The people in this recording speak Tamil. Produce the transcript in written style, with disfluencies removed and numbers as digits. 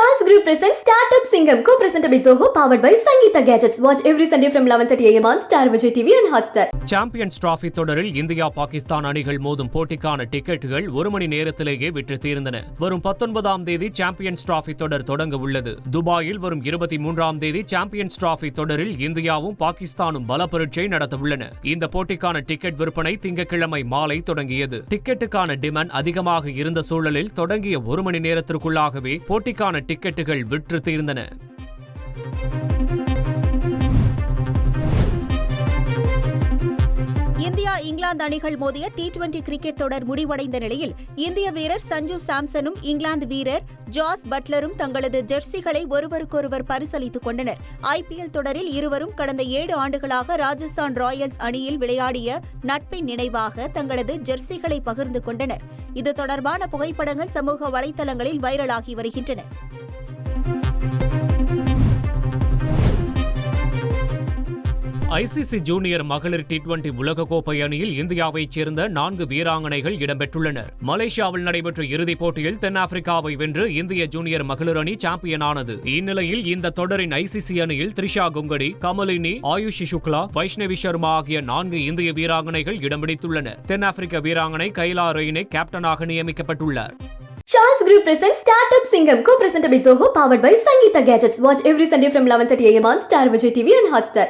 Charles Group presents Startup Singham, co-presented by Zoho, powered by Sangeeta Gadgets. Watch every Sunday from 11:30 a.m. on Star Vijay TV and Hotstar. Champions trophy தொடரில் இந்தியா பாகிஸ்தான் அணிகள் மோதும் போட்டிக்கான டிக்கெட்டுகள் ஒரு மணி நேரத்திலேயே விற்று தீர்ந்தன. வரும் 19ஆம் தேதி சாம்பியன்ஸ் டிராபி தொடர் தொடங்க உள்ளது. துபாயில் வரும் 23ஆம் தேதி சாம்பியன்ஸ் டிராபி தொடரில் இந்தியாவும் பாகிஸ்தானும் பல பரீட்சை நடத்தவுள்ளன. இந்த போட்டிக்கான டிக்கெட் விற்பனை திங்கட்கிழமை மாலை தொடங்கியது. டிக்கெட்டுக்கான டிமாண்ட் அதிகமாக இருந்த சூழலில் தொடங்கிய ஒரு மணி நேரத்திற்குள்ளாகவே போட்டிக்கான டிக்கெட்டுகள் விற்று தீர்ந்தன. இந்தியா இங்கிலாந்து அணிகள் மோதிய T20 கிரிக்கெட் தொடர் முடிவடைந்த நிலையில் இந்திய வீரர் சஞ்சு சாம்சனும் இங்கிலாந்து வீரர் ஜாஸ் பட்லரும் தங்களது ஜெர்சிகளை ஒருவருக்கொருவர் பரிசளித்துக் கொண்டனர். IPL தொடரில் இருவரும் கடந்த 7 ஆண்டுகளாக ராஜஸ்தான் ராயல்ஸ் அணியில் விளையாடிய நட்பின் நினைவாக தங்களது ஜெர்சிகளை பகிர்ந்து கொண்டனர். இது தொடர்பான புகைப்படங்கள் சமூக வலைதளங்களில் வைரலாகி வருகின்றன. ICC ஜூனியர் மகளிர் T20 உலகக்கோப்பை அணியில் இந்தியாவைச் சேர்ந்த 4 வீராங்கனைகள் இடம்பெற்றுள்ளனர். மலேசியாவில் நடைபெற்ற இறுதிப் போட்டியில் தென்னாப்பிரிக்காவை வென்று இந்திய ஜூனியர் மகளிர் அணி சாம்பியனானது. இந்நிலையில் இந்த தொடரின் ICC அணியில் த்ரிஷா குங்கடி, கமலினி, ஆயுஷி சுக்லா, வைஷ்ணவி சர்மா ஆகிய 4 இந்திய வீராங்கனைகள் இடம் பிடித்துள்ளனர். தென்னாப்பிரிக்க வீராங்கனை கைலா ரெய்னே கேப்டனாக நியமிக்கப்பட்டுள்ளார். Charles Group presents Startup Singham, co-presented by Zoho, powered by Sangeeta Gadgets. Watch every Sunday from 11:30 a.m. on Star Vijay TV and Hotstar.